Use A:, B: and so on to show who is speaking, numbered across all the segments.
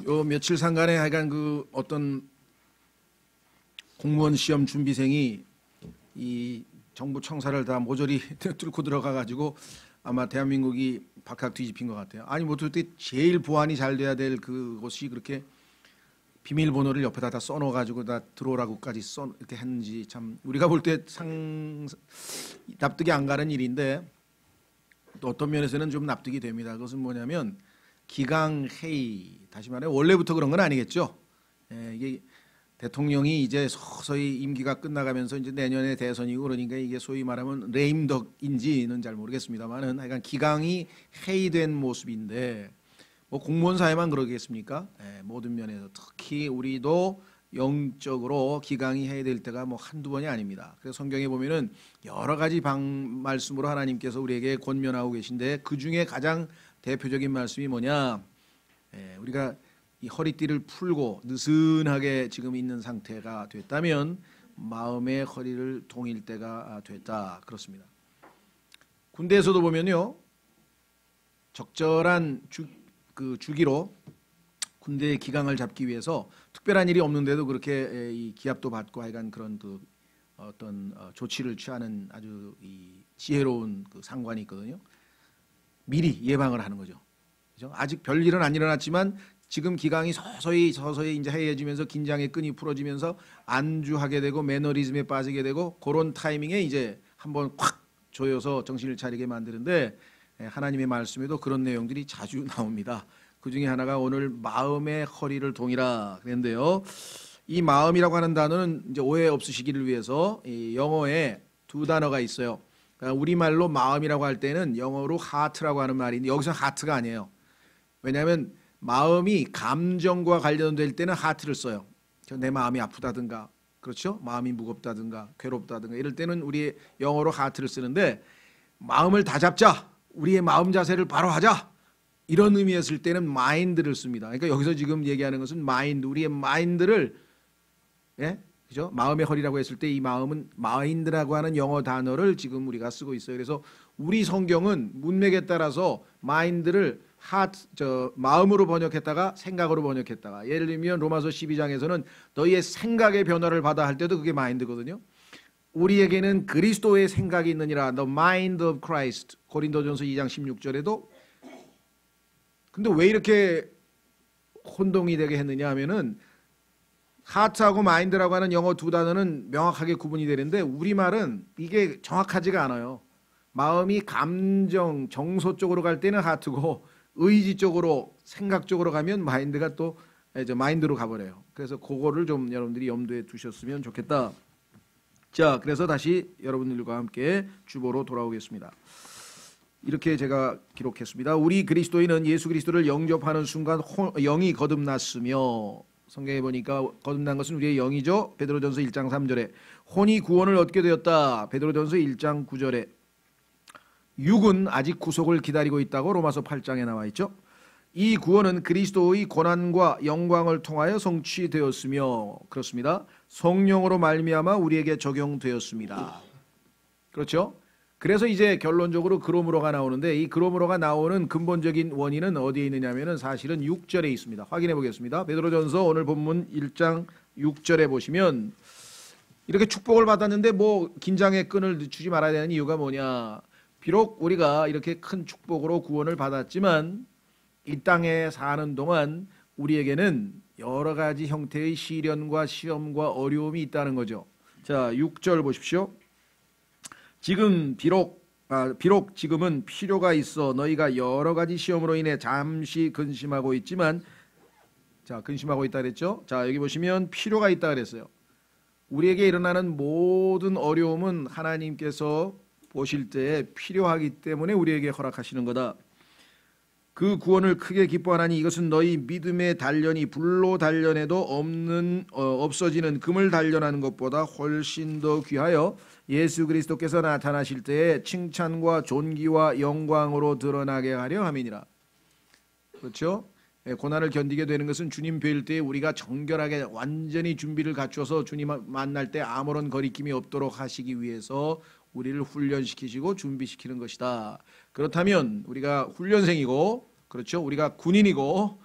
A: 요 며칠 상간에 하여간 그 어떤 공무원 시험 준비생이 이 정부 청사를 다 모조리 뚫고 들어가 가지고 아마 대한민국이 박학 뒤집힌 것 같아요. 아니 뭐 도대체 제일 보안이 잘 돼야 될 그곳이 그렇게 비밀번호를 옆에다 다 써놓아 가지고 다 들어오라고까지 써 이렇게 했는지 참 우리가 볼 때 납득이 안 가는 일인데 또 어떤 면에서는 좀 납득이 됩니다. 그것은 뭐냐면 기강 회의, 다시 말해 원래부터 그런 건 아니겠죠. 이게 대통령이 이제 서서히 임기가 끝나가면서 이제 내년에 대선이고 그러니까 이게 소위 말하면 레임덕인지는 잘 모르겠습니다만은 하여간 기강이 회의된 모습인데 뭐 공무원 사회만 그러겠습니까? 모든 면에서 특히 우리도 영적으로 기강이 회의될 때가 뭐 한두 번이 아닙니다. 그래서 성경에 보면은 여러 가지 말씀으로 하나님께서 우리에게 권면하고 계신데 그 중에 가장 대표적인 말씀이 뭐냐? 우리가 이 허리띠를 풀고 느슨하게 지금 있는 상태가 됐다면 마음의 허리를 동일 때가 됐다. 그렇습니다. 군대에서도 보면요, 적절한 주기로 군대의 기강을 잡기 위해서 특별한 일이 없는데도 그렇게 이 기합도 받고 하여간 그런 그 어떤 조치를 취하는 아주 이 지혜로운 그 상관이 있거든요. 미리 예방을 하는 거죠. 그죠? 아직 별일은 안 일어났지만 지금 기강이 서서히 이제 해이해지면서 긴장의 끈이 풀어지면서 안주하게 되고 매너리즘에 빠지게 되고 그런 타이밍에 이제 한번 확 조여서 정신을 차리게 만드는데 하나님의 말씀에도 그런 내용들이 자주 나옵니다. 그 중에 하나가 오늘 마음의 허리를 동이라 그랬는데요. 이 마음이라고 하는 단어는 이제 오해 없으시기를 위해서 이 영어에 두 단어가 있어요. 그러니까 우리말로 마음이라고 할 때는 영어로 heart라고 하는 말인데 여기서 heart가 아니에요. 왜냐하면 마음이 감정과 관련될 때는 heart를 써요. 내 마음이 아프다든가, 그렇죠? 마음이 무겁다든가, 괴롭다든가 이럴 때는 우리 영어로 heart를 쓰는데 마음을 다 잡자, 우리의 마음 자세를 바로 하자. 이런 의미였을 때는 mind를 씁니다. 그러니까 여기서 지금 얘기하는 것은 mind, 우리의 mind를, 그죠? 마음의 허리라고 했을 때 이 마음은 mind라고 하는 영어 단어를 지금 우리가 쓰고 있어요. 그래서 우리 성경은 문맥에 따라서 mind를 마음으로 번역했다가 생각으로 번역했다가, 예를 들면 로마서 12장에서는 너희의 생각의 변화를 받아 할 때도 그게 mind거든요. 우리에게는 그리스도의 생각이 있느니라, the mind of Christ. 고린도전서 2장 16절에도. 근데 왜 이렇게 혼동이 되게 했느냐 하면은 하트하고 마인드라고 하는 영어 두 단어는 명확하게 구분이 되는데 우리말은 이게 정확하지가 않아요. 마음이 감정, 정서 쪽으로 갈 때는 하트고 의지 쪽으로, 생각 쪽으로 가면 마인드가 또 마인드로 가버려요. 그래서 그거를 좀 여러분들이 염두에 두셨으면 좋겠다. 자, 그래서 다시 여러분들과 함께 주보로 돌아오겠습니다. 이렇게 제가 기록했습니다. 우리 그리스도인은 예수 그리스도를 영접하는 순간 영이 거듭났으며, 성경에 보니까 거듭난 것은 우리의 영이죠. 베드로전서 1장 3절에 혼이 구원을 얻게 되었다. 베드로전서 1장 9절에 육은 아직 구속을 기다리고 있다고 로마서 8장에 나와 있죠. 이 구원은 그리스도의 고난과 영광을 통하여 성취되었으며, 그렇습니다. 성령으로 말미암아 우리에게 적용되었습니다. 그렇죠? 그래서 이제 결론적으로 그러므로가 나오는데, 이 그러므로가 나오는 근본적인 원인은 어디에 있느냐면은 사실은 6절에 있습니다. 확인해 보겠습니다. 베드로전서 오늘 본문 1장 6절에 보시면 이렇게 축복을 받았는데 뭐 긴장의 끈을 늦추지 말아야 되는 이유가 뭐냐? 비록 우리가 이렇게 큰 축복으로 구원을 받았지만 이 땅에 사는 동안 우리에게는 여러 가지 형태의 시련과 시험과 어려움이 있다는 거죠. 자, 6절 보십시오. 지금 비록 지금은 필요가 있어 너희가 여러 가지 시험으로 인해 잠시 근심하고 있지만, 자, 근심하고 있다 그랬죠. 자, 여기 보시면 필요가 있다 그랬어요. 우리에게 일어나는 모든 어려움은 하나님께서 보실 때 필요하기 때문에 우리에게 허락하시는 거다. 그 구원을 크게 기뻐하나니 이것은 너희 믿음의 단련이 불로 단련해도 없어지는 금을 단련하는 것보다 훨씬 더 귀하여 예수 그리스도께서 나타나실 때에 칭찬과 존귀와 영광으로 드러나게 하려 함이니라. 그렇죠? 고난을 견디게 되는 것은 주님 뵐 때 우리가 정결하게 완전히 준비를 갖춰서 주님 만날 때 아무런 거리낌이 없도록 하시기 위해서 우리를 훈련시키시고 준비시키는 것이다. 그렇다면 우리가 훈련생이고, 그렇죠? 우리가 군인이고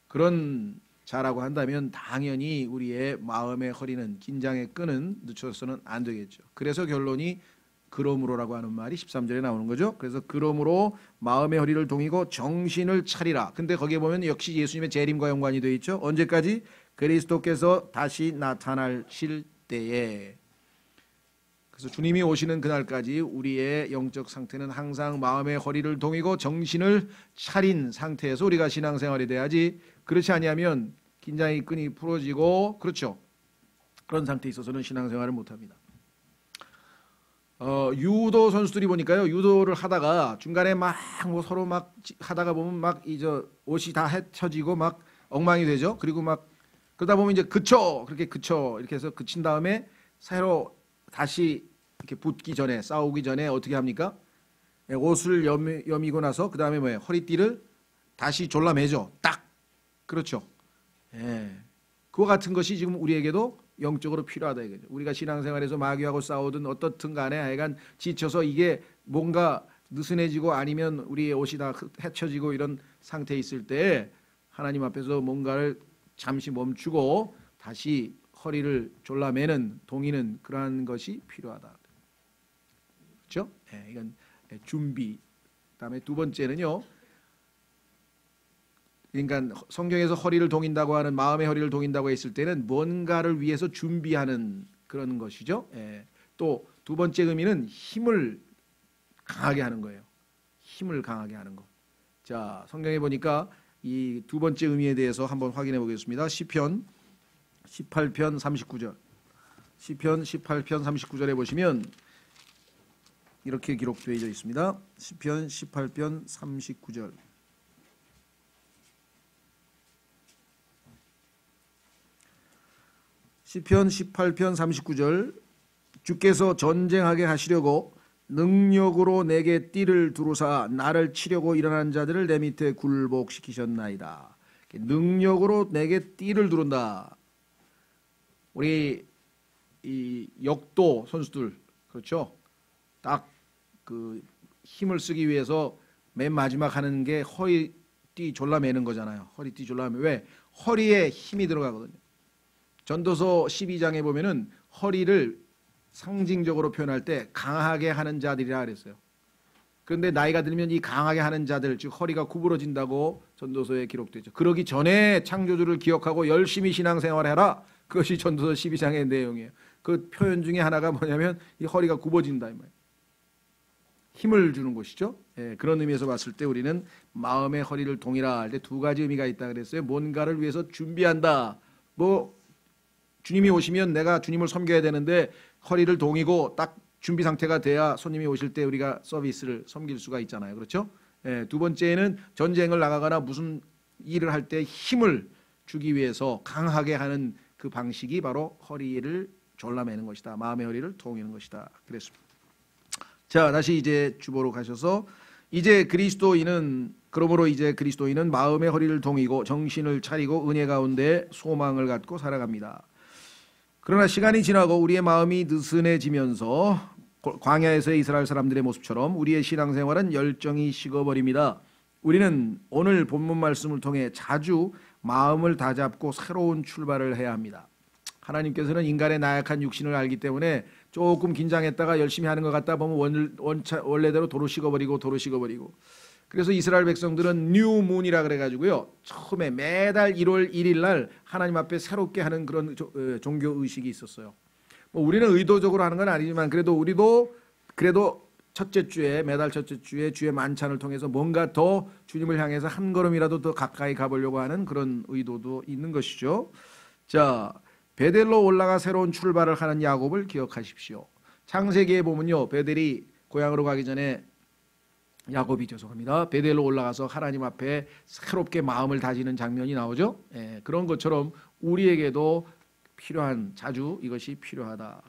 A: 그런 자라고 한다면 당연히 우리의 마음의 허리는 긴장의 끈은 늦춰서는 안 되겠죠. 그래서 결론이 그러므로라고 하는 말이 13절에 나오는 거죠. 그래서 그러므로 마음의 허리를 동이고 정신을 차리라. 근데 거기에 보면 역시 예수님의 재림과 연관이 되어 있죠. 언제까지? 그리스도께서 다시 나타나실 때에. 그래서 주님이 오시는 그날까지 우리의 영적 상태는 항상 마음의 허리를 동이고 정신을 차린 상태에서 우리가 신앙생활이 돼야지. 그렇지 아니하면 긴장의 끈이 풀어지고, 그렇죠, 그런 상태에 있어서는 신앙생활을 못합니다. 유도 선수들이 보니까요, 유도를 하다가 중간에 막 뭐 서로 막 하다가 보면 막 옷이 다 헤쳐지고 막 엉망이 되죠. 그리고 막 그러다 보면 이제 그쳐, 그렇게 그쳐, 이렇게 해서 그친 다음에 새로 다시 이렇게 붙기 전에, 싸우기 전에 어떻게 합니까? 옷을 여미고 나서 그 다음에 뭐예요? 허리띠를 다시 졸라매죠. 딱. 그렇죠. 예. 그와 같은 것이 지금 우리에게도 영적으로 필요하다 이거죠. 우리가 신앙생활에서 마귀하고 싸우든 어떻든 간에 하여간 지쳐서 이게 뭔가 느슨해지고 아니면 우리의 옷이 다 헤쳐지고 이런 상태에 있을 때 하나님 앞에서 뭔가를 잠시 멈추고 다시 허리를 졸라매는, 동이는 그러한 것이 필요하다. 그렇죠? 예, 이건 준비. 그다음에 두 번째는요. 그러니까 성경에서 허리를 동인다고 하는, 마음의 허리를 동인다고 했을 때는 뭔가를 위해서 준비하는 그런 것이죠. 예. 또 두 번째 의미는 힘을 강하게 하는 거예요. 힘을 강하게 하는 거. 자, 성경에 보니까 이 두 번째 의미에 대해서 한번 확인해 보겠습니다. 시편 18편 39절. 시편 18편 39절에 보시면 이렇게 기록되어 있습니다. 시편 18편 39절. 시편 18편 39절. 주께서 전쟁하게 하시려고 능력으로 내게 띠를 두르사 나를 치려고 일어난 자들을 내 밑에 굴복시키셨나이다. 능력으로 내게 띠를 두른다. 우리 이 역도 선수들, 그렇죠? 딱 그 힘을 쓰기 위해서 맨 마지막 하는 게 허리띠 졸라매는 거잖아요. 허리띠 졸라매. 왜? 허리에 힘이 들어가거든요. 전도서 12장에 보면은 허리를 상징적으로 표현할 때 강하게 하는 자들이라 그랬어요. 그런데 나이가 들면 이 강하게 하는 자들, 즉 허리가 구부러진다고 전도서에 기록되죠. 그러기 전에 창조주를 기억하고 열심히 신앙생활해라. 그것이 전도서 12장의 내용이에요. 그 표현 중에 하나가 뭐냐면 이 허리가 굽어진다 이 말이에요. 힘을 주는 것이죠. 예, 그런 의미에서 봤을 때 우리는 마음의 허리를 동이라 할 때 두 가지 의미가 있다 그랬어요. 뭔가를 위해서 준비한다. 뭐 주님이 오시면 내가 주님을 섬겨야 되는데 허리를 동이고 딱 준비 상태가 돼야 손님이 오실 때 우리가 서비스를 섬길 수가 있잖아요. 그렇죠? 예, 두 번째는 전쟁을 나가거나 무슨 일을 할 때 힘을 주기 위해서 강하게 하는 그 방식이 바로 허리를 졸라매는 것이다. 마음의 허리를 동이는 것이다. 그랬습니다. 자, 다시 이제 주보로 가셔서 이제 그리스도인은, 그러므로 이제 그리스도인은 마음의 허리를 동이고 정신을 차리고 은혜 가운데 소망을 갖고 살아갑니다. 그러나 시간이 지나고 우리의 마음이 느슨해지면서 광야에서의 이스라엘 사람들의 모습처럼 우리의 신앙생활은 열정이 식어버립니다. 우리는 오늘 본문 말씀을 통해 자주 마음을 다잡고 새로운 출발을 해야 합니다. 하나님께서는 인간의 나약한 육신을 알기 때문에 조금 긴장했다가 열심히 하는 것 같다 보면 원래대로 도로 식어버리고. 그래서 이스라엘 백성들은 뉴문이라 그래가지고요, 처음에 매달 1월 1일 날 하나님 앞에 새롭게 하는 그런 종교 의식이 있었어요. 뭐 우리는 의도적으로 하는 건 아니지만 그래도 첫째 주에, 매달 첫째 주에 주의 만찬을 통해서 뭔가 더 주님을 향해서 한 걸음이라도 더 가까이 가보려고 하는 그런 의도도 있는 것이죠. 자, 베델로 올라가 새로운 출발을 하는 야곱을 기억하십시오. 창세기에 보면요, 베델이 고향으로 가기 전에 야곱이 죄송합니다. 베델로 올라가서 하나님 앞에 새롭게 마음을 다지는 장면이 나오죠. 예, 그런 것처럼 우리에게도 필요한, 자주 이것이 필요하다.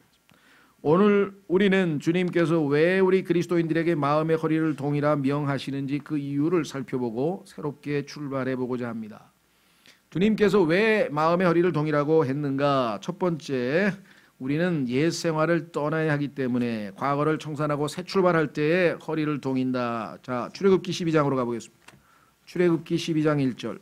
A: 오늘 우리는 주님께서 왜 우리 그리스도인들에게 마음의 허리를 동이라 명하시는지 그 이유를 살펴보고 새롭게 출발해 보고자 합니다. 주님께서 왜 마음의 허리를 동이라고 했는가? 첫 번째, 우리는 옛 생활을 떠나야 하기 때문에 과거를 청산하고 새 출발할 때에 허리를 동인다. 자, 출애굽기 12장으로 가보겠습니다. 출애굽기 12장 1절.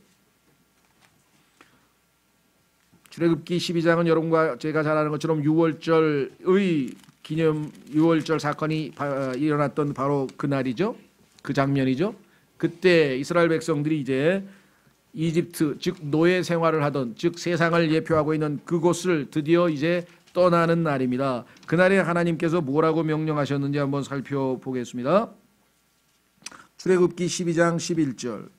A: 출애굽기 12장은 여러분과 제가 잘 아는 것처럼 유월절의 기념 유월절 사건이 일어났던 바로 그날이죠. 그 장면이죠. 그때 이스라엘 백성들이 이제 이집트 즉 노예 생활을 하던 즉 세상을 예표하고 있는 그곳을 드디어 이제 떠나는 날입니다. 그날에 하나님께서 뭐라고 명령하셨는지 한번 살펴보겠습니다. 출애굽기 12장 11절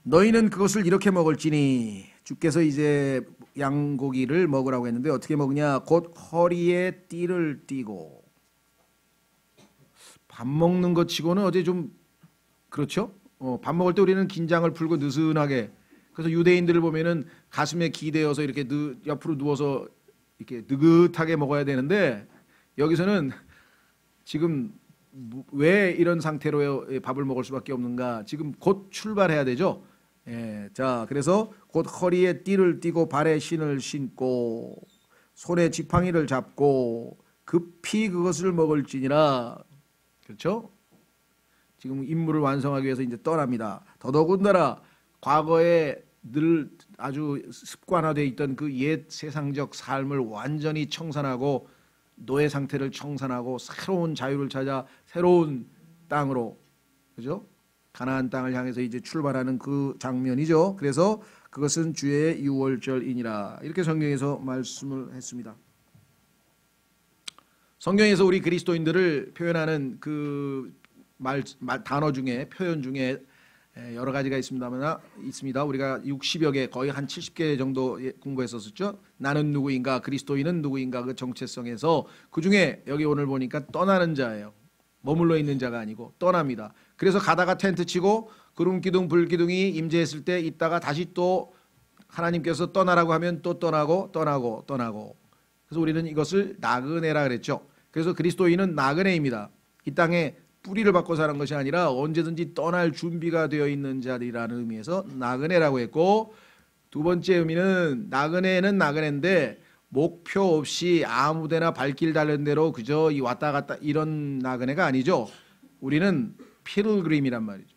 A: 너희는 그것을 이렇게 먹을지니 주께서 이제 양고기를 먹으라고 했는데 어떻게 먹느냐 곧 허리에 띠를 띠고 밥 먹는 것 치고는 어제 좀 그렇죠? 밥 먹을 때 우리는 긴장을 풀고 느슨하게 그래서 유대인들을 보면은 가슴에 기대어서 이렇게 옆으로 누워서 이렇게 느긋하게 먹어야 되는데 여기서는 지금 왜 이런 상태로 밥을 먹을 수밖에 없는가? 지금 곧 출발해야 되죠. 예, 자, 그래서 곧 허리에 띠를 띠고 발에 신을 신고 손에 지팡이를 잡고 급히 그것을 먹을지니라. 그렇죠? 지금 임무를 완성하기 위해서 이제 떠납니다. 더더군다나 과거에 늘 아주 습관화되어 있던 그 옛 세상적 삶을 완전히 청산하고 노예 상태를 청산하고 새로운 자유를 찾아 새로운 땅으로 그죠? 가나안 땅을 향해서 이제 출발하는 그 장면이죠. 그래서 그것은 주의 유월절이니라 이렇게 성경에서 말씀을 했습니다. 성경에서 우리 그리스도인들을 표현하는 그 단어 중에 표현 중에 여러 가지가 있습니다. 우리가 60여 개 거의 한 70개 정도 공부했었죠. 나는 누구인가 그리스도인은 누구인가 그 정체성에서 그중에 여기 오늘 보니까 떠나는 자예요. 머물러 있는 자가 아니고 떠납니다. 그래서 가다가 텐트 치고 구름기둥 불기둥이 임재했을 때 있다가 다시 또 하나님께서 떠나라고 하면 또 떠나고 그래서 우리는 이것을 나그네라 그랬죠. 그래서 그리스도인은 나그네입니다. 이 땅에 뿌리를 받고 사는 것이 아니라 언제든지 떠날 준비가 되어 있는 자리라는 의미에서 나그네라고 했고 두 번째 의미는 나그네는 나그네인데 목표 없이 아무데나 발길 닳는 대로 그저 왔다 갔다 이런 나그네가 아니죠. 우리는 필그림이란 말이죠.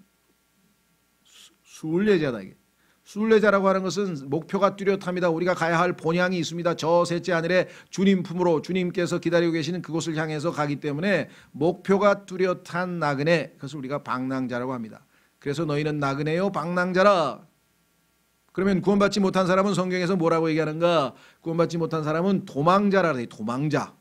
A: 순례자다 이게. 순례자라고 하는 것은 목표가 뚜렷합니다. 우리가 가야 할 본향이 있습니다. 저 셋째 하늘에 주님 품으로 주님께서 기다리고 계시는 그곳을 향해서 가기 때문에 목표가 뚜렷한 나그네 그것을 우리가 방랑자라고 합니다. 그래서 너희는 나그네요 방랑자라. 그러면 구원받지 못한 사람은 성경에서 뭐라고 얘기하는가? 구원받지 못한 사람은 도망자라 그래요. 도망자.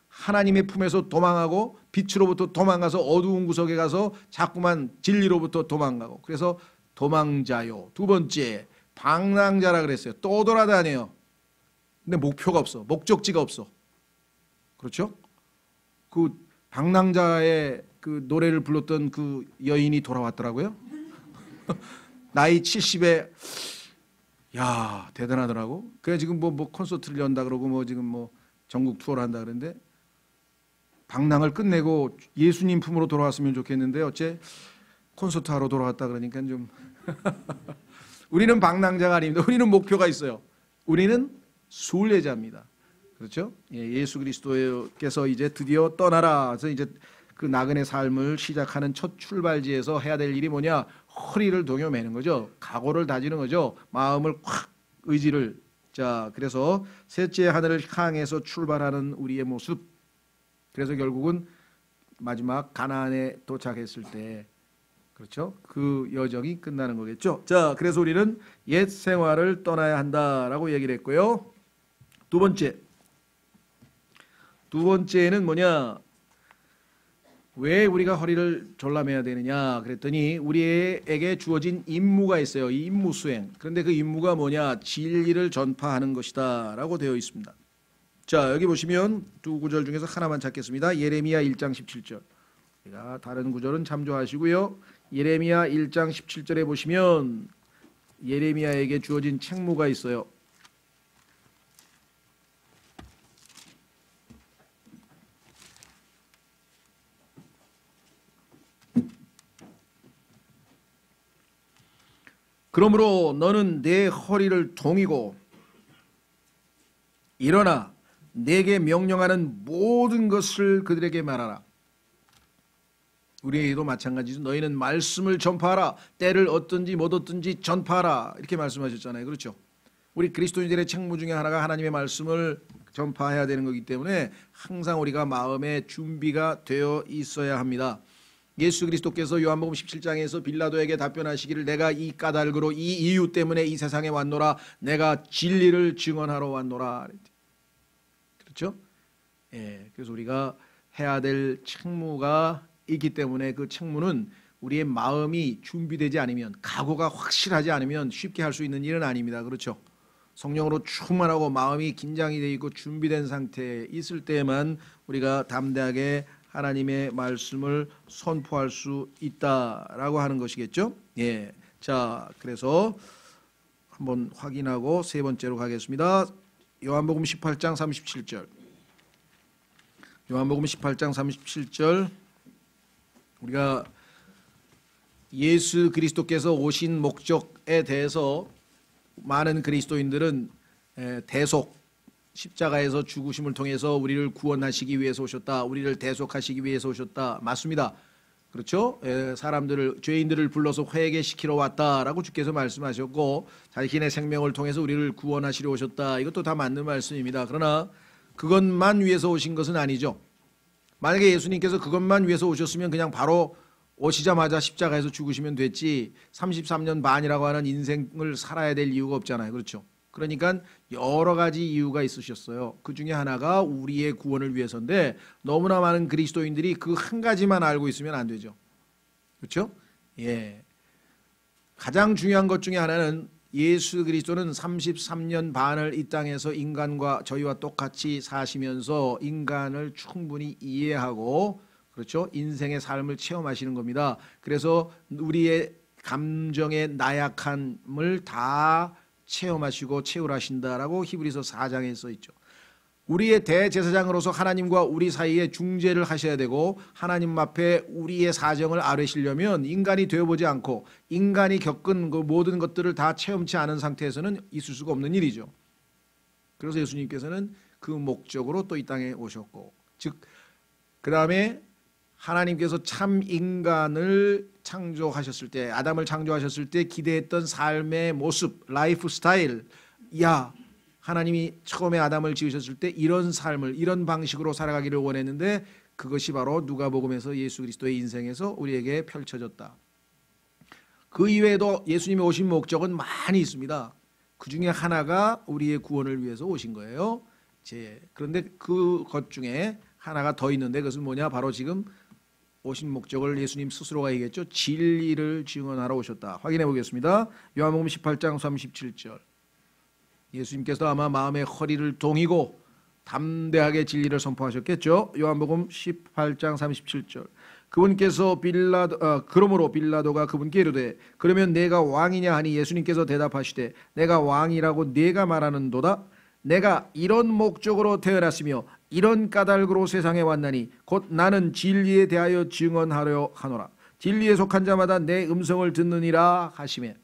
A: 하나님의 품에서 도망하고 빛으로부터 도망가서 어두운 구석에 가서 자꾸만 진리로부터 도망가고 그래서 도망자요. 두 번째 방랑자라 그랬어요. 또 돌아다녀요. 근데 목표가 없어. 목적지가 없어. 그렇죠? 그 방랑자의 그 노래를 불렀던 그 여인이 돌아왔더라고요. 나이 70에 야 대단하더라고. 그래 지금 뭐 콘서트를 연다 그러고 뭐 지금 뭐 전국 투어를 한다 그러는데 방랑을 끝내고 예수님 품으로 돌아왔으면 좋겠는데 어째 콘서트 하러 돌아왔다 그러니까 좀 우리는 방랑자가 아닙니다. 우리는 목표가 있어요. 우리는 순례자입니다. 그렇죠? 예수 그리스도께서 이제 드디어 떠나라. 그래서 이제 그 나그네 삶을 시작하는 첫 출발지에서 해야 될 일이 뭐냐? 허리를 동여매는 거죠. 각오를 다지는 거죠. 마음을 확 의지를. 자, 그래서 셋째 하늘을 향해서 출발하는 우리의 모습. 그래서 결국은 마지막 가나안에 도착했을 때 그렇죠? 그 여정이 끝나는 거겠죠. 자, 그래서 우리는 옛 생활을 떠나야 한다라고 얘기를 했고요. 두 번째는 뭐냐? 왜 우리가 허리를 졸라매야 되느냐? 그랬더니 우리에게 주어진 임무가 있어요. 이 임무 수행. 그런데 그 임무가 뭐냐? 진리를 전파하는 것이다 라고 되어 있습니다. 자, 여기 보시면 두 구절 중에서 하나만 찾겠습니다. 예레미야 1장 17절. 제가 다른 구절은 참조하시고요. 예레미야 1장 17절에 보시면 예레미야에게 주어진 책무가 있어요. 그러므로 너는 내 허리를 동이고 일어나 내게 명령하는 모든 것을 그들에게 말하라. 우리에게도 마찬가지죠. 너희는 말씀을 전파하라. 때를 얻든지 못 얻든지 전파하라. 이렇게 말씀하셨잖아요. 그렇죠? 우리 그리스도인들의 책무 중에 하나가 하나님의 말씀을 전파해야 되는 거기 때문에 항상 우리가 마음의 준비가 되어 있어야 합니다. 예수 그리스도께서 요한복음 17장에서 빌라도에게 답변하시기를 내가 이 까닭으로 이 이유 때문에 이 세상에 왔노라. 내가 진리를 증언하러 왔노라. 그렇죠? 예, 그래서 우리가 해야 될 책무가 있기 때문에 그 책무는 우리의 마음이 준비되지 않으면, 각오가 확실하지 않으면 쉽게 할 수 있는 일은 아닙니다. 그렇죠? 성령으로 충만하고 마음이 긴장이 되어 있고 준비된 상태에 있을 때만 우리가 담대하게 하나님의 말씀을 선포할 수 있다라고 하는 것이겠죠. 예, 자, 그래서 한번 확인하고 세 번째로 가겠습니다. 요한복음 18장 37절. 요한복음 18장 37절. 우리가 예수 그리스도께서 오신 목적에 대해서 많은 그리스도인들은 대속, 십자가에서 죽으심을 통해서 우리를 구원하시기 위해서 오셨다, 우리를 대속하시기 위해서 오셨다. 맞습니다. 그렇죠? 사람들을, 죄인들을 불러서 회개시키러 왔다라고 주께서 말씀하셨고 자신의 생명을 통해서 우리를 구원하시려 오셨다. 이것도 다 맞는 말씀입니다. 그러나 그것만 위해서 오신 것은 아니죠. 만약에 예수님께서 그것만 위해서 오셨으면 그냥 바로 오시자마자 십자가에서 죽으시면 됐지 33년 반이라고 하는 인생을 살아야 될 이유가 없잖아요. 그렇죠? 그러니까 여러 가지 이유가 있으셨어요. 그 중에 하나가 우리의 구원을 위해서인데 너무나 많은 그리스도인들이 그 한 가지만 알고 있으면 안 되죠. 그렇죠? 예. 가장 중요한 것 중에 하나는 예수 그리스도는 33년 반을 이 땅에서 인간과 저희와 똑같이 사시면서 인간을 충분히 이해하고, 그렇죠? 인생의 삶을 체험하시는 겁니다. 그래서 우리의 감정의 나약함을 다 체험하시고 채울하신다라고 히브리서 4장에 써 있죠. 우리의 대제사장으로서 하나님과 우리 사이에 중재를 하셔야 되고 하나님 앞에 우리의 사정을 아뢰시려면 인간이 되어보지 않고 인간이 겪은 그 모든 것들을 다 체험치 않은 상태에서는 있을 수가 없는 일이죠. 그래서 예수님께서는 그 목적으로 또 이 땅에 오셨고, 즉 그 다음에 하나님께서 참 인간을 창조하셨을 때, 아담을 창조하셨을 때 기대했던 삶의 모습, 라이프 스타일, 야, 하나님이 처음에 아담을 지으셨을 때 이런 삶을, 이런 방식으로 살아가기를 원했는데 그것이 바로 누가복음에서 예수 그리스도의 인생에서 우리에게 펼쳐졌다. 그 이외에도 예수님이 오신 목적은 많이 있습니다. 그 중에 하나가 우리의 구원을 위해서 오신 거예요. 그런데 그것 중에 하나가 더 있는데 그것은 뭐냐? 바로 지금 오신 목적을 예수님 스스로가 얘기했죠. 진리를 증언하러 오셨다. 확인해 보겠습니다. 요한복음 18장 37절. 예수님께서 아마 마음의 허리를 동이고 담대하게 진리를 선포하셨겠죠. 요한복음 18장 37절. 그분께서 그러므로 빌라도가 그분께 이르되 그러면 내가 왕이냐 하니 예수님께서 대답하시되 내가 왕이라고 네가 말하는도다. 내가 이런 목적으로 태어났으며 이런 까닭으로 세상에 왔나니 곧 나는 진리에 대하여 증언하려 하노라. 진리에 속한 자마다 내 음성을 듣느니라 하시매.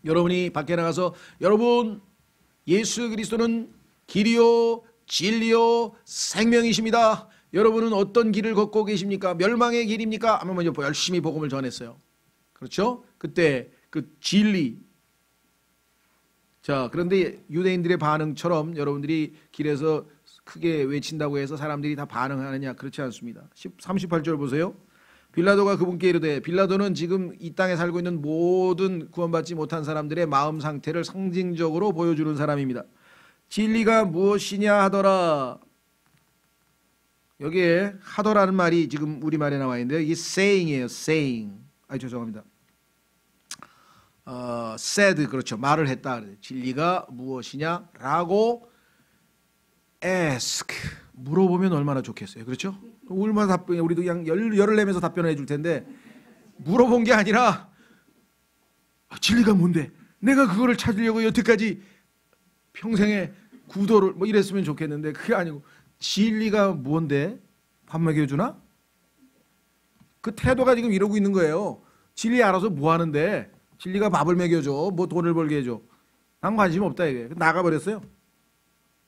A: 여러분이 밖에 나가서 여러분 예수 그리스도는 길이요 진리요 생명이십니다. 여러분은 어떤 길을 걷고 계십니까? 멸망의 길입니까? 하면 먼저 열심히 복음을 전했어요. 그렇죠? 그때 그 진리. 자, 그런데 유대인들의 반응처럼 여러분들이 길에서 크게 외친다고 해서 사람들이 다 반응하느냐? 그렇지 않습니다. 38절 보세요. 빌라도가 그분께 이르되, 빌라도는 지금 이 땅에 살고 있는 모든 구원받지 못한 사람들의 마음 상태를 상징적으로 보여주는 사람입니다. 진리가 무엇이냐 하더라. 여기에 하더라는 말이 지금 우리말에 나와 있는데 이게 saying이에요. saying. 죄송합니다. said, 그렇죠. 말을 했다. 진리가 무엇이냐라고 ask, 물어보면 얼마나 좋겠어요. 그렇죠? 얼마나 답변, 우리도 그냥 열을 내면서 답변을 해줄 텐데 물어본 게 아니라 진리가 뭔데? 내가 그거를 찾으려고 여태까지 평생의 구도를 뭐 이랬으면 좋겠는데 그게 아니고 진리가 뭔데? 밥 먹여주나? 그 태도가 지금 이러고 있는 거예요. 진리 알아서 뭐 하는데? 진리가 밥을 먹여줘, 뭐 돈을 벌게 해줘. 난 관심 없다 이게. 나가버렸어요.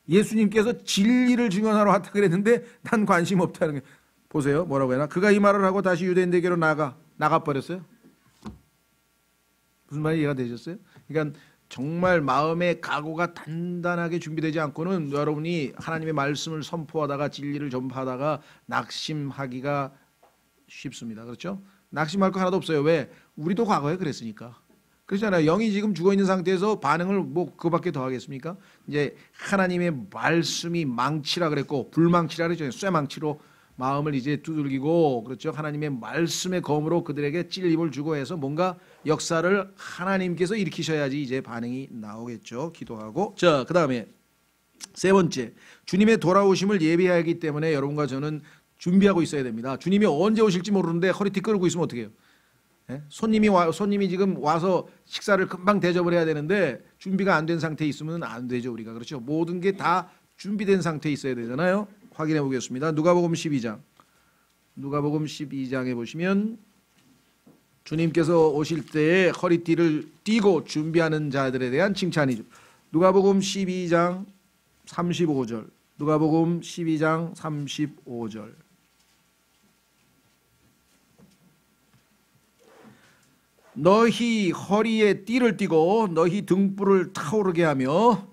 A: 예수님께서 진리를 증언하러 왔다 그랬는데 난 관심 없다는 게 보세요. 뭐라고 해나? 그가 이 말을 하고 다시 유대인에게로 나가버렸어요. 무슨 말이 이해가 되셨어요? 그러니까 정말 마음의 각오가 단단하게 준비되지 않고는 여러분이 하나님의 말씀을 선포하다가 진리를 전파하다가 낙심하기가 쉽습니다. 그렇죠? 낙심할 거 하나도 없어요. 왜? 우리도 과거에 그랬으니까. 그렇잖아요. 영이 지금 죽어있는 상태에서 반응을 뭐 그거밖에 더 하겠습니까? 이제 하나님의 말씀이 망치라 그랬고 불망치라 그랬죠. 쇠망치로 마음을 이제 두들기고, 그렇죠? 하나님의 말씀의 검으로 그들에게 찔림을 주고 해서 뭔가 역사를 하나님께서 일으키셔야지 이제 반응이 나오겠죠. 기도하고. 자, 그 다음에 세 번째, 주님의 돌아오심을 예비하기 때문에 여러분과 저는 준비하고 있어야 됩니다. 주님이 언제 오실지 모르는데 허리띠 끌고 있으면 어떻게 해요? 예? 손님이 지금 와서 식사를 금방 대접을 해야 되는데 준비가 안 된 상태에 있으면 안 되죠. 우리가. 그렇죠? 모든 게 다 준비된 상태에 있어야 되잖아요. 확인해 보겠습니다. 누가복음 12장. 누가복음 12장에 보시면 주님께서 오실 때에 허리띠를 띠고 준비하는 자들에 대한 칭찬이죠. 누가복음 12장 35절. 누가복음 12장 35절. 너희 허리에 띠를 띠고 너희 등불을 타오르게 하며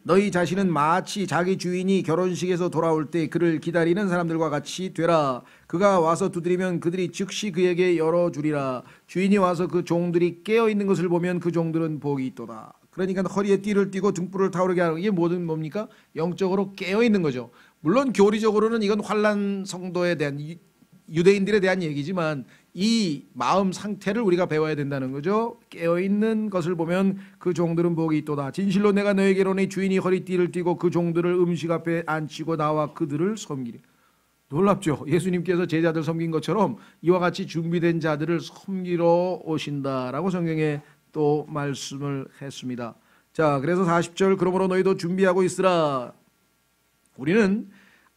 A: 너희 자신은 마치 자기 주인이 결혼식에서 돌아올 때 그를 기다리는 사람들과 같이 되라. 그가 와서 두드리면 그들이 즉시 그에게 열어주리라. 주인이 와서 그 종들이 깨어있는 것을 보면 그 종들은 복이 있도다. 그러니까 허리에 띠를 띠고 등불을 타오르게 하는 게 뭐든 뭡니까? 영적으로 깨어있는 거죠. 물론 교리적으로는 이건 환난 성도에 대한 유대인들에 대한 얘기지만 이 마음 상태를 우리가 배워야 된다는 거죠. 깨어있는 것을 보면 그 종들은 복이 있도다. 진실로 내가 너에게로 내 주인이 허리띠를 띠고 그 종들을 음식 앞에 앉히고 나와 그들을 섬기리. 놀랍죠. 예수님께서 제자들 섬긴 것처럼 이와 같이 준비된 자들을 섬기러 오신다라고 성경에 또 말씀을 했습니다. 자, 그래서 40절, 그러므로 너희도 준비하고 있으라. 우리는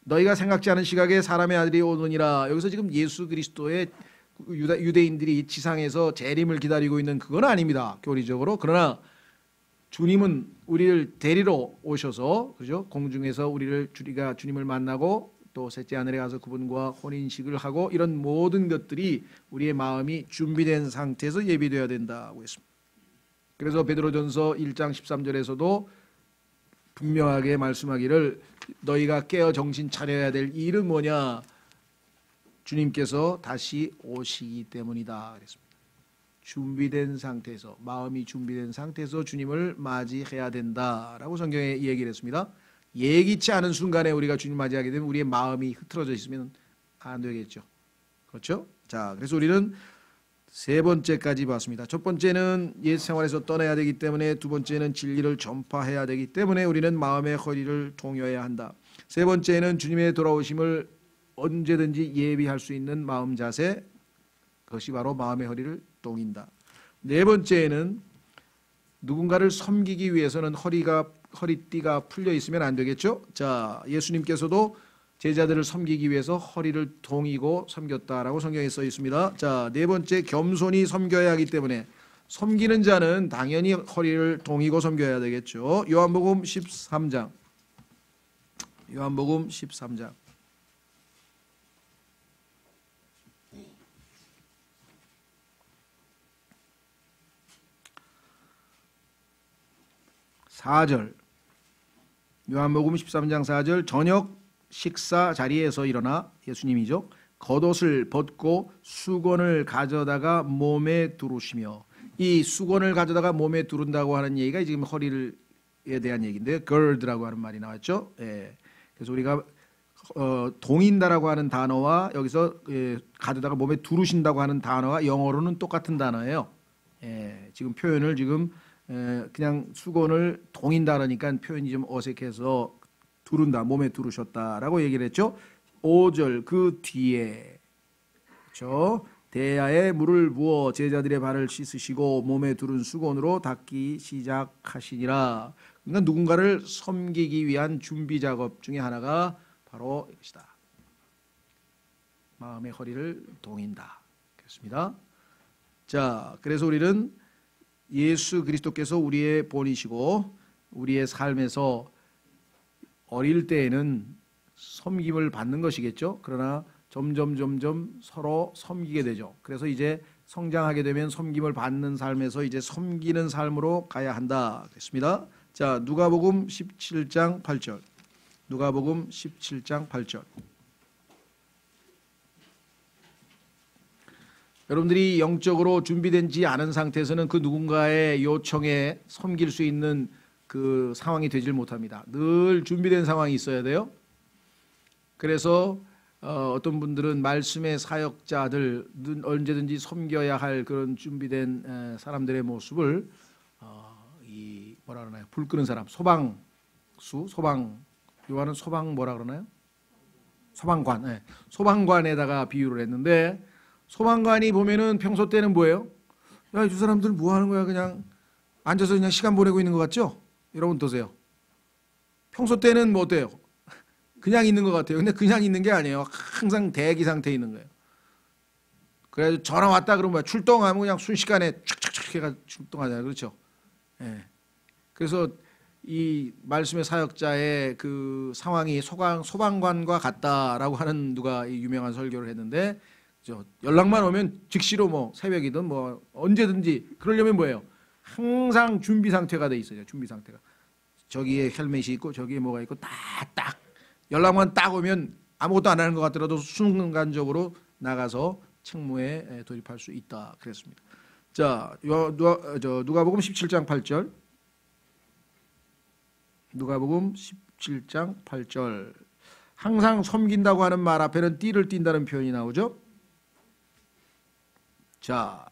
A: 너희가 생각지 않은 시각에 사람의 아들이 오느니라. 여기서 지금 예수 그리스도의 유대인들이 지상에서 재림을 기다리고 있는 그건 아닙니다. 교리적으로. 그러나 주님은 우리를 데리러 오셔서, 그죠? 공중에서 우리가 주님을 만나고 또 셋째 하늘에 가서 그분과 혼인식을 하고 이런 모든 것들이 우리의 마음이 준비된 상태에서 예비되어야 된다고 했습니다. 그래서 베드로전서 1장 13절에서도 분명하게 말씀하기를 너희가 깨어 정신 차려야 될 일은 뭐냐? 주님께서 다시 오시기 때문이다 그랬습니다. 준비된 상태에서, 마음이 준비된 상태에서 주님을 맞이해야 된다라고 성경에 얘기를 했습니다. 예기치 않은 순간에 우리가 주님 맞이하게 되면 우리의 마음이 흐트러져 있으면 안 되겠죠. 그렇죠? 자, 그래서 우리는 세 번째까지 봤습니다. 첫 번째는 옛 생활에서 떠나야 되기 때문에, 두 번째는 진리를 전파해야 되기 때문에 우리는 마음의 허리를 동여야 한다. 세 번째는 주님의 돌아오심을 언제든지 예비할 수 있는 마음 자세, 그것이 바로 마음의 허리를 동인다. 네 번째는 누군가를 섬기기 위해서는 허리띠가 풀려 있으면 안 되겠죠. 자, 예수님께서도 제자들을 섬기기 위해서 허리를 동이고 섬겼다라고 성경에 써 있습니다. 자, 네 번째, 겸손히 섬겨야 하기 때문에 섬기는 자는 당연히 허리를 동이고 섬겨야 되겠죠. 요한복음 13장. 요한복음 13장. 4절. 요한복음 13장 4절. 저녁 식사 자리에서 일어나, 예수님이죠, 겉옷을 벗고 수건을 가져다가 몸에 두르시며, 이 수건을 가져다가 몸에 두른다고 하는 얘기가 지금 허리에 대한 얘기인데, gird라고 하는 말이 나왔죠. 예. 그래서 우리가 동인다라고 하는 단어와 여기서 가져다가 몸에 두르신다고 하는 단어가 영어로는 똑같은 단어예요. 예. 지금 표현을 그냥 수건을 동인다 그러니까 표현이 좀 어색해서 두른다, 몸에 두르셨다라고 얘기를 했죠. 5절, 그 뒤에, 그렇죠? 대야에 물을 부어 제자들의 발을 씻으시고 몸에 두른 수건으로 닦기 시작하시니라. 그러니까 누군가를 섬기기 위한 준비 작업 중에 하나가 바로 이것이다. 마음의 허리를 동인다. 그렇습니다. 자, 그래서 우리는 예수 그리스도께서 우리의 본이시고 우리의 삶에서 어릴 때에는 섬김을 받는 것이겠죠. 그러나 점점 서로 섬기게 되죠. 그래서 이제 성장하게 되면 섬김을 받는 삶에서 이제 섬기는 삶으로 가야 한다. 그랬습니다. 자, 누가복음 17장 8절. 누가복음 17장 8절. 여러분들이 영적으로 준비되지 않은 상태에서는 그 누군가의 요청에 섬길 수 있는 그 상황이 되질 못합니다. 늘 준비된 상황이 있어야 돼요. 그래서 어떤 분들은 말씀의 사역자들 언제든지 섬겨야 할 그런 준비된 사람들의 모습을 이 뭐라 그러나요? 불 끄는 사람, 요한은 소방 뭐라 그러나요? 소방관, 네. 소방관에다가 비유를 했는데 소방관이 보면은 평소 때는 뭐예요? 야, 이 사람들 뭐 하는 거야? 그냥 앉아서 그냥 시간 보내고 있는 것 같죠? 여러분 어떠세요? 평소 때는 뭐 어때요? 그냥 있는 것 같아요. 근데 그냥 있는 게 아니에요. 항상 대기 상태에 있는 거예요. 그래서 전화 왔다 그러면 뭐야? 출동하면 그냥 순식간에 촥촥촥 해가 출동하잖아요. 그렇죠? 예. 그래서 이 말씀의 사역자의 그 상황이 소방관과 같다라고 하는 누가 유명한 설교를 했는데 연락만 오면 즉시로 뭐 새벽이든 뭐 언제든지 그러려면 뭐예요? 항상 준비 상태가 돼 있어요. 준비 상태가. 저기에 헬멧이 있고 저기에 뭐가 있고 딱 연락만 딱 오면 아무것도 안 하는 것 같더라도 순간적으로 나가서 책무에 돌입할 수 있다. 그랬습니다. 자, 누가복음 17장 8절. 누가복음 17장 8절. 항상 섬긴다고 하는 말 앞에는 띠를 띈다는 표현이 나오죠. 자,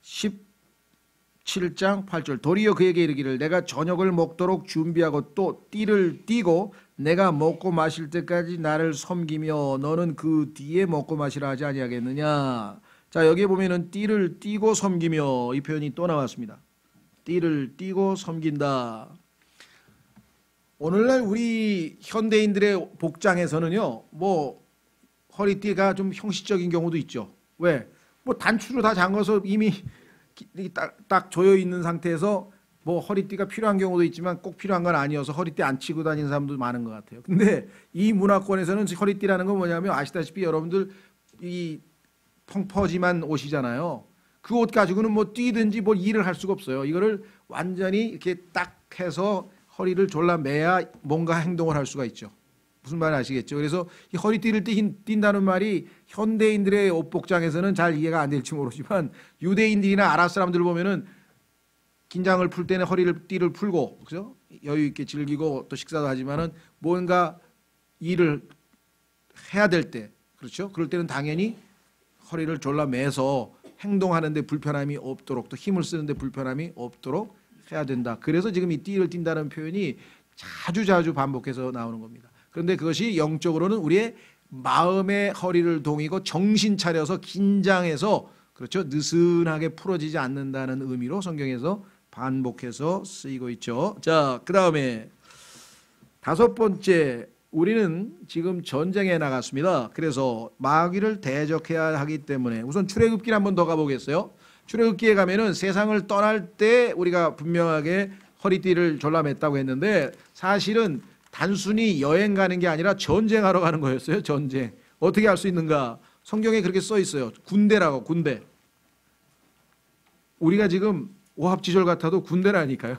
A: 17장 8절. 도리어 그에게 이르기를 내가 저녁을 먹도록 준비하고 또 띠를 띠고 내가 먹고 마실 때까지 나를 섬기며 너는 그 뒤에 먹고 마시라 하지 아니하겠느냐. 자, 여기에 보면은 띠를 띠고 섬기며 이 표현이 또 나왔습니다. 띠를 띠고 섬긴다. 오늘날 우리 현대인들의 복장에서는요, 뭐 허리띠가 좀 형식적인 경우도 있죠. 왜? 뭐 단추로 다 잠궈서 이미 딱 조여 있는 상태에서 뭐 허리띠가 필요한 경우도 있지만 꼭 필요한 건 아니어서 허리띠 안 치고 다니는 사람도 많은 것 같아요. 근데 이 문화권에서는 허리띠라는 건 뭐냐면 아시다시피 여러분들 이 펑퍼짐한 옷이잖아요. 그 옷 가지고는 뭐 뛰든지 뭘 일을 할 수가 없어요. 이거를 완전히 이렇게 딱 해서 허리를 졸라매야 뭔가 행동을 할 수가 있죠. 무슨 말인지 아시겠죠? 그래서 이 허리띠를 띈다는 말이 현대인들의 옷 복장에서는 잘 이해가 안 될지 모르지만 유대인들이나 아랍 사람들 보면은 긴장을 풀 때는 띠를 풀고, 그죠? 여유 있게 즐기고 또 식사도 하지만은 뭔가 일을 해야 될 때, 그렇죠? 그럴 때는 당연히 허리를 졸라매서 행동하는데 불편함이 없도록 또 힘을 쓰는데 불편함이 없도록 해야 된다. 그래서 지금 이 띠를 띈다는 표현이 자주 반복해서 나오는 겁니다. 그런데 그것이 영적으로는 우리의 마음의 허리를 동이고 정신 차려서 긴장해서, 그렇죠? 느슨하게 풀어지지 않는다는 의미로 성경에서 반복해서 쓰이고 있죠. 자, 그 다음에 다섯 번째, 우리는 지금 전쟁에 나갔습니다. 그래서 마귀를 대적해야 하기 때문에 우선 출애굽기를 한번 더 가보겠어요. 출애굽기에 가면은 세상을 떠날 때 우리가 분명하게 허리띠를 졸라맸다고 했는데 사실은 단순히 여행 가는 게 아니라 전쟁하러 가는 거였어요. 전쟁. 어떻게 할 수 있는가? 성경에 그렇게 써 있어요. 군대라고, 군대. 우리가 지금 오합지졸 같아도 군대라니까요.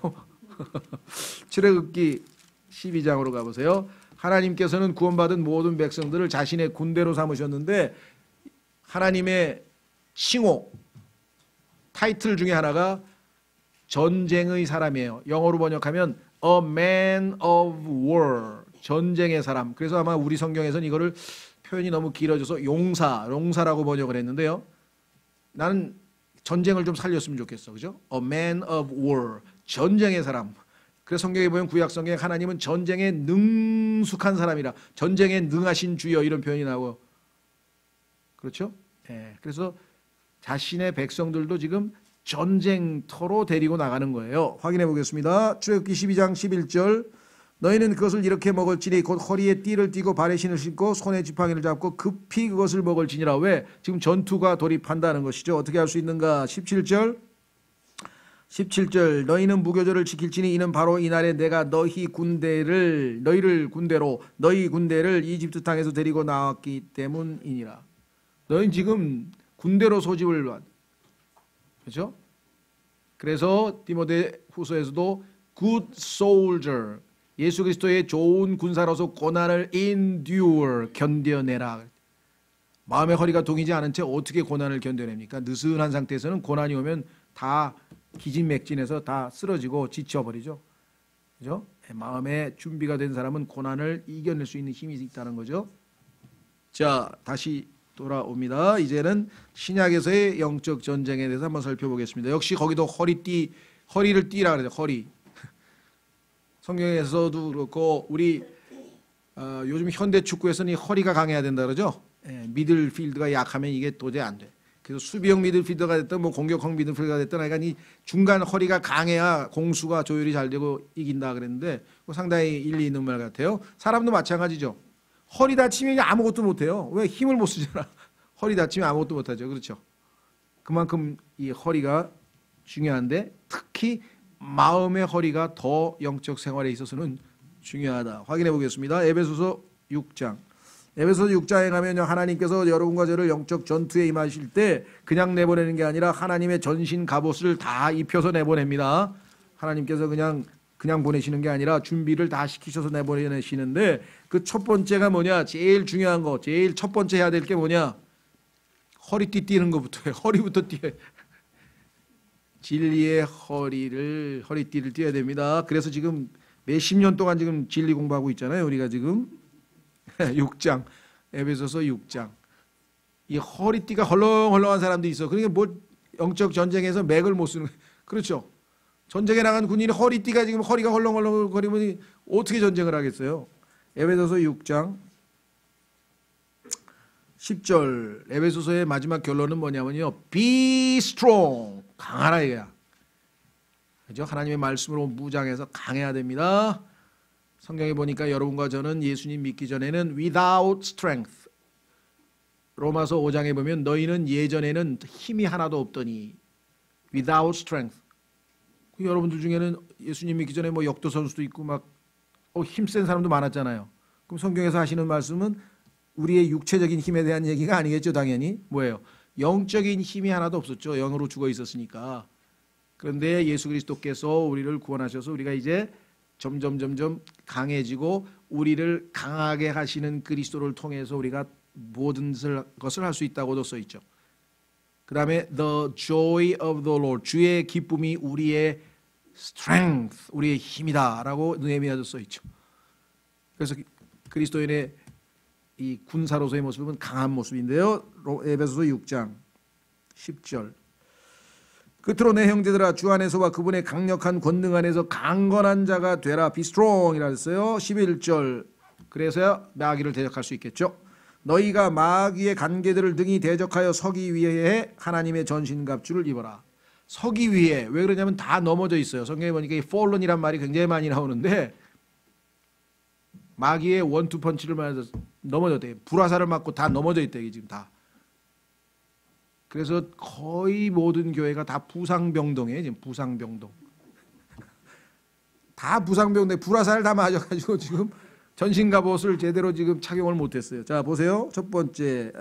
A: 출애굽기 12장으로 가보세요. 하나님께서는 구원받은 모든 백성들을 자신의 군대로 삼으셨는데 하나님의 칭호, 타이틀 중에 하나가 전쟁의 사람이에요. 영어로 번역하면 A man of war, 전쟁의 사람. 그래서 아마 우리 성경에서는 이거를 표현이 너무 길어져서 용사라고 번역을 했는데요. 나는 전쟁을 좀 살렸으면 좋겠어. 그죠? A man of war, 전쟁의 사람. 그래서 성경에 보면 구약 성경에 하나님은 전쟁에 능숙한 사람이라, 전쟁에 능하신 주여, 이런 표현이 나오고, 그렇죠? 네. 그래서 자신의 백성들도 지금 전쟁터로 데리고 나가는 거예요. 확인해 보겠습니다. 출애굽기 12장 11절. 너희는 그것을 이렇게 먹을지니 곧 허리에 띠를 띠고 발에 신을 신고 손에 지팡이를 잡고 급히 그것을 먹을지니라. 왜? 지금 전투가 돌입한다는 것이죠. 어떻게 할 수 있는가? 17절. 17절 너희는 무교절을 지킬지니 이는 바로 이날에 내가 너희 군대를 이집트 땅에서 데리고 나왔기 때문이니라. 너희는 지금 군대로 소집을 받. 그렇죠? 그래서 디모데후서에서도 good soldier, 예수 그리스도의 좋은 군사로서 고난을 endure, 견뎌내라. 마음의 허리가 동이지 않은 채 어떻게 고난을 견뎌냅니까? 느슨한 상태에서는 고난이 오면 다 기진맥진해서 다 쓰러지고 지쳐버리죠. 그죠? 마음의 준비가 된 사람은 고난을 이겨낼 수 있는 힘이 있다는 거죠. 자, 다시 돌아옵니다. 이제는 신약에서의 영적 전쟁에 대해서 한번 살펴보겠습니다. 역시 거기도 허리를 띠라 그래요. 허리. 성경에서도 그렇고 우리 요즘 현대 축구에서는 이 허리가 강해야 된다 그러죠. 미들필드가 약하면 이게 도저히 안 돼. 그래서 수비형 미들필더가 됐든 뭐 공격형 미들필더가 됐든 하여간 이 중간 허리가 강해야 공수가 조율이 잘 되고 이긴다 그랬는데 상당히 일리 있는 말 같아요. 사람도 마찬가지죠. 허리 다치면 아무것도 못해요. 왜? 힘을 못 쓰잖아. 허리 다치면 아무것도 못하죠. 그렇죠. 그만큼 이 허리가 중요한데 특히 마음의 허리가 더 영적 생활에 있어서는 중요하다. 확인해 보겠습니다. 에베소서 6장. 에베소서 6장에 가면요, 하나님께서 여러분과 저를 영적 전투에 임하실 때 그냥 내보내는 게 아니라 하나님의 전신 갑옷을 다 입혀서 내보냅니다. 하나님께서 그냥 보내시는 게 아니라 준비를 다 시키셔서 내보내시는데 그 첫 번째가 뭐냐? 제일 중요한 거, 제일 첫 번째 해야 될 게 뭐냐? 허리띠 띠는 것부터 해. 허리부터 띠해. 진리의 허리띠를 띠어야 됩니다. 그래서 지금 몇십 년 동안 지금 진리 공부하고 있잖아요. 우리가 지금 6장, 에베소서 6장. 이 허리띠가 헐렁헐렁한 사람도 있어. 그러니까 뭐 영적 전쟁에서 맥을 못 쓰는 거예요. 그렇죠. 전쟁에 나간 군인이 허리띠가 지금 허리가 헐렁헐렁거리면 어떻게 전쟁을 하겠어요? 에베소서 6장 10절. 에베소서의 마지막 결론은 뭐냐면요, be strong, 강하라 이거야. 그죠? 하나님의 말씀으로 무장해서 강해야 됩니다. 성경에 보니까 여러분과 저는 예수님 믿기 전에는 without strength. 로마서 5장에 보면 너희는 예전에는 힘이 하나도 없더니 without strength. 여러분들 중에는 예수님 믿기 전에 뭐 역도 선수도 있고 막 힘센 사람도 많았잖아요. 그럼 성경에서 하시는 말씀은 우리의 육체적인 힘에 대한 얘기가 아니겠죠. 당연히 뭐예요? 영적인 힘이 하나도 없었죠. 영으로 죽어 있었으니까. 그런데 예수 그리스도께서 우리를 구원하셔서 우리가 이제 점점 강해지고 우리를 강하게 하시는 그리스도를 통해서 우리가 모든 것을 할 수 있다고도 써 있죠. 그 다음에 the joy of the Lord, 주의 기쁨이 우리의 strength, 우리의 힘이다 라고 느헤미야도 써 있죠. 그래서 그리스도인의 이 군사로서의 모습은 강한 모습인데요. 에베소서 6장 10절. 끝으로 내 형제들아, 주 안에서와 그분의 강력한 권능 안에서 강건한 자가 되라. be strong 이라 했어요. 11절. 그래서야 마귀를 대적할 수 있겠죠. 너희가 마귀의 간계들을 등이 대적하여 서기 위해 하나님의 전신갑주를 입어라. 서기 위해. 왜 그러냐면 다 넘어져 있어요. 성경에 보니까 이 fallen이란 말이 굉장히 많이 나오는데 마귀의 원투 펀치를 맞아서 넘어졌대. 불화살을 맞고 다 넘어져 있대. 지금 다. 그래서 거의 모든 교회가 다 부상병동이에요. 지금 부상병동. 다 부상병동. 불화살 다 맞아가지고 지금 전신갑옷을 제대로 지금 착용을 못했어요. 자, 보세요. 첫 번째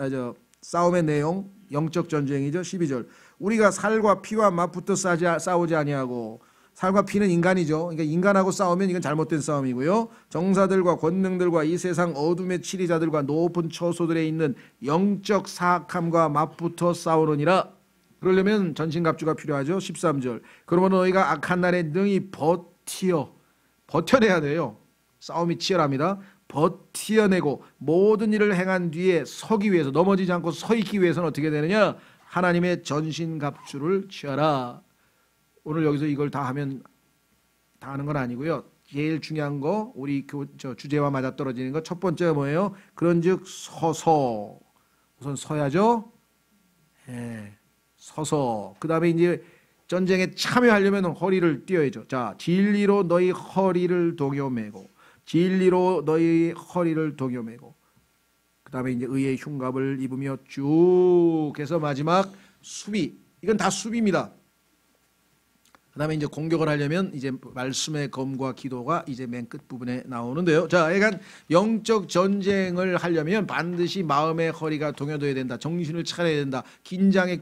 A: 싸움의 내용, 영적 전쟁이죠. 12절. 우리가 살과 피와 맞붙어 싸우지 아니하고, 살과 피는 인간이죠. 그러니까 인간하고 싸우면 이건 잘못된 싸움이고요. 정사들과 권능들과 이 세상 어둠의 치리자들과 높은 처소들에 있는 영적 사악함과 맞붙어 싸우느니라. 그러려면 전신갑주가 필요하죠. 13절. 그러면 너희가 악한 날에 능히 버텨내야 돼요. 싸움이 치열합니다. 버텨내고 모든 일을 행한 뒤에 서기 위해서, 넘어지지 않고 서 있기 위해서는 어떻게 되느냐? 하나님의 전신갑주를 취하라. 오늘 여기서 이걸 다 하면 다 하는 건 아니고요. 제일 중요한 거, 우리 주제와 맞아떨어지는 거 첫 번째가 뭐예요? 그런즉 서서. 우선 서야죠. 서서. 그 다음에 이제 전쟁에 참여하려면 허리를 띄어야죠. 자, 진리로 너희 허리를 동여매고, 진리로 너희 허리를 동여매고, 그 다음에 이제 의의 흉갑을 입으며 쭉 해서 마지막 수비. 이건 다 수비입니다. 그다음에 이제 공격을 하려면 이제 말씀의 검과 기도가 이제 맨 끝 부분에 나오는데요. 자, 그러니까 영적 전쟁을 하려면 반드시 마음의 허리가 동요돼야 된다. 정신을 차려야 된다. 긴장이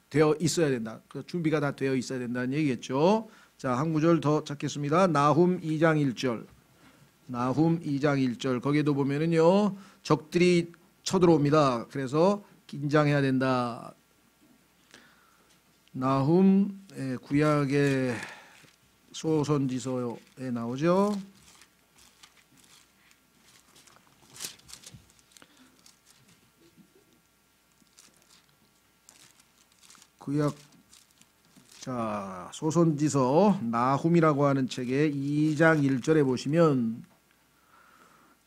A: 되어 있어야 된다. 그 준비가 다 되어 있어야 된다는 얘기겠죠. 자, 한 구절 더 찾겠습니다. 나훔 2장 1절. 나훔 2장 1절. 거기에도 보면은요. 적들이 쳐들어옵니다. 그래서 긴장해야 된다. 나훔 구약의 소선지서에 나오죠. 구약 자 소선지서 나훔이라고 하는 책의 2장 1절에 보시면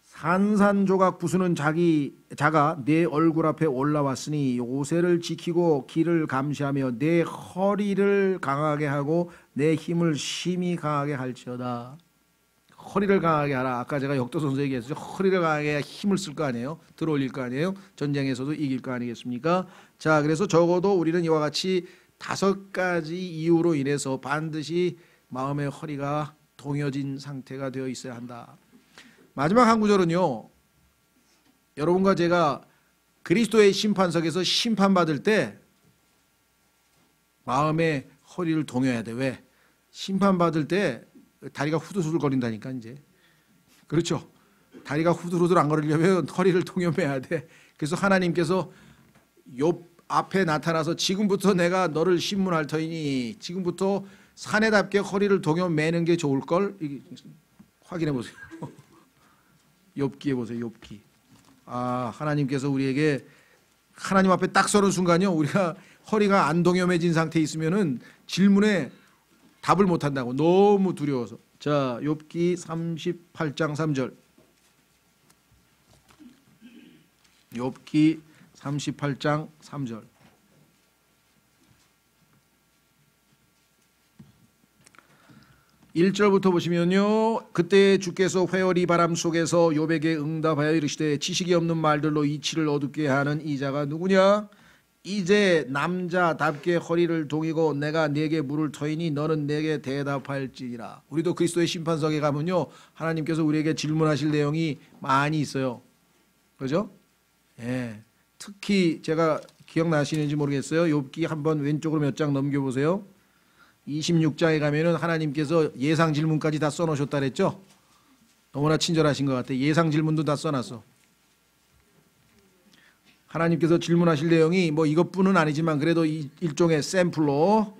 A: 산산조각 부수는 자가 내 얼굴 앞에 올라왔으니 요새를 지키고 길을 감시하며 내 허리를 강하게 하고 내 힘을 심히 강하게 할지어다. 허리를 강하게 하라. 아까 제가 역도선수 얘기했죠. 허리를 강하게 해야 힘을 쓸 거 아니에요. 들어올릴 거 아니에요. 전쟁에서도 이길 거 아니겠습니까? 자, 그래서 적어도 우리는 이와 같이 5가지 이유로 인해서 반드시 마음의 허리가 동여진 상태가 되어 있어야 한다. 마지막 한 구절은요. 여러분과 제가 그리스도의 심판석에서 심판받을 때 마음의 허리를 동여야 돼. 왜? 심판받을 때 다리가 후들후들 거린다니까 이제. 그렇죠? 다리가 후들후들 안 거리려면 허리를 동여매야 돼. 그래서 하나님께서 욥 앞에 나타나서 지금부터 내가 너를 심문할 터이니 지금부터 사내답게 허리를 동여매는 게 좋을걸? 확인해 보세요. 욥기에 보세요. 욥기. 아, 하나님께서 우리에게 하나님 앞에 딱 서는 순간요. 우리가 허리가 안 동여매진 상태에 있으면은 질문에 답을 못 한다고. 너무 두려워서. 자, 욥기 38장 3절. 욥기 38장 3절. (1절부터) 보시면요. 그때 주께서 회오리 바람 속에서 욥에게 응답하여 이르시되 지식이 없는 말들로 이치를 어둡게 하는 이자가 누구냐? 이제 남자답게 허리를 동이고 내가 네게 물을 터이니 너는 내게 대답할지니라. 우리도 그리스도의 심판석에 가면요. 하나님께서 우리에게 질문하실 내용이 많이 있어요. 그죠? 예. 특히 제가 기억나시는지 모르겠어요. 욥기 한번 왼쪽으로 몇 장 넘겨보세요. 26장에 가면은 하나님께서 예상 질문까지 다 써놓으셨다 그랬죠? 너무나 친절하신 것 같아요. 예상 질문도 다 써놨어. 하나님께서 질문하실 내용이 뭐 이것뿐은 아니지만 그래도 일종의 샘플로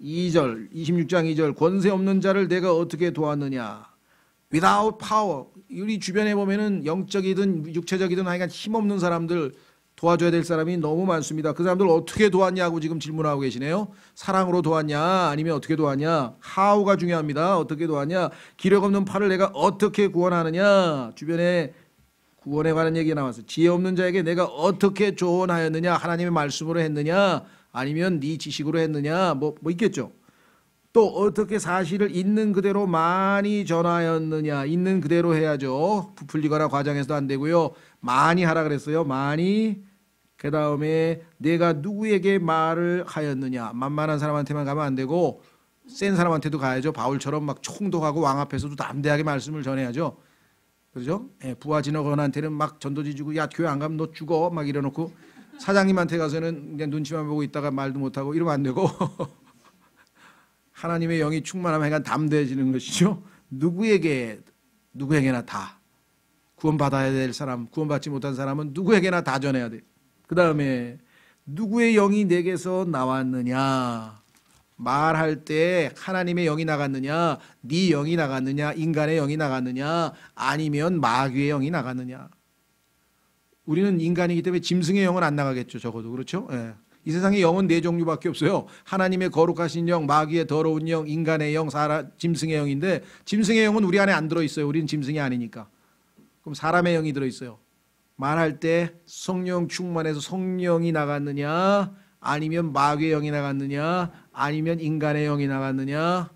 A: 2절, 26장 2절 권세 없는 자를 내가 어떻게 도왔느냐. Without power. 우리 주변에 보면은 영적이든 육체적이든 하여간 힘없는 사람들 도와줘야 될 사람이 너무 많습니다. 그 사람들 어떻게 도왔냐고 지금 질문하고 계시네요. 사랑으로 도왔냐 아니면 어떻게 도왔냐. how가 중요합니다. 어떻게 도왔냐. 기력 없는 팔을 내가 어떻게 구원하느냐. 주변에 구원에 관한 얘기가 나왔어요. 지혜 없는 자에게 내가 어떻게 조언하였느냐. 하나님의 말씀으로 했느냐 아니면 네 지식으로 했느냐 뭐 있겠죠. 또 어떻게 사실을 있는 그대로 많이 전하였느냐. 있는 그대로 해야죠. 부풀리거나 과장해서도 안 되고요. 많이 하라 그랬어요. 많이. 그 다음에 내가 누구에게 말을 하였느냐. 만만한 사람한테만 가면 안 되고 센 사람한테도 가야죠. 바울처럼 막 총독하고 왕 앞에서도 담대하게 말씀을 전해야죠. 그렇죠? 예, 부하 진업원한테는 막 전도지 주고 야 교회 안 가면 너 죽어 막 이래놓고 사장님한테 가서는 그냥 눈치만 보고 있다가 말도 못하고 이러면 안 되고 하나님의 영이 충만하면 약간 담대해지는 것이죠. 누구에게나 다 구원받아야 될 사람, 구원받지 못한 사람은 누구에게나 다 전해야 돼. 그 다음에 누구의 영이 내게서 나왔느냐. 말할 때 하나님의 영이 나갔느냐, 네 영이 나갔느냐, 인간의 영이 나갔느냐, 아니면 마귀의 영이 나갔느냐. 우리는 인간이기 때문에 짐승의 영은 안 나가겠죠. 적어도. 그렇죠? 예. 이 세상에 영은 4종류밖에 없어요. 하나님의 거룩하신 영, 마귀의 더러운 영, 인간의 영, 짐승의 영인데 짐승의 영은 우리 안에 안 들어있어요. 우리는 짐승이 아니니까. 그럼 사람의 영이 들어있어요. 말할 때 성령 충만해서 성령이 나갔느냐 아니면 마귀의 영이 나갔느냐 아니면 인간의 영이 나갔느냐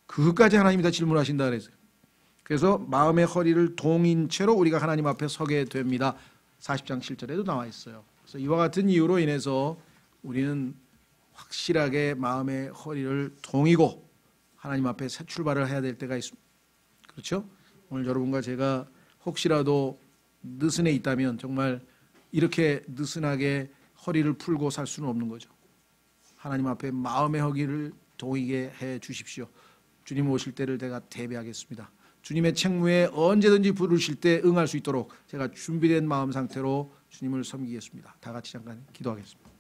A: 그것까지 하나님이 다 질문하신다 그랬어요. 그래서 마음의 허리를 동인 채로 우리가 하나님 앞에 서게 됩니다. 40장 7절에도 나와 있어요. 그래서 이와 같은 이유로 인해서 우리는 확실하게 마음의 허리를 동이고 하나님 앞에 새 출발을 해야 될 때가 있습니다. 그렇죠? 오늘 여러분과 제가 혹시라도 느슨해 있다면 정말 이렇게 느슨하게 허리를 풀고 살 수는 없는 거죠. 하나님 앞에 마음의 허리를 동이게 해 주십시오. 주님 오실 때를 내가 대비하겠습니다. 주님의 책무에 언제든지 부르실 때 응할 수 있도록 제가 준비된 마음 상태로 주님을 섬기겠습니다. 다 같이 잠깐 기도하겠습니다.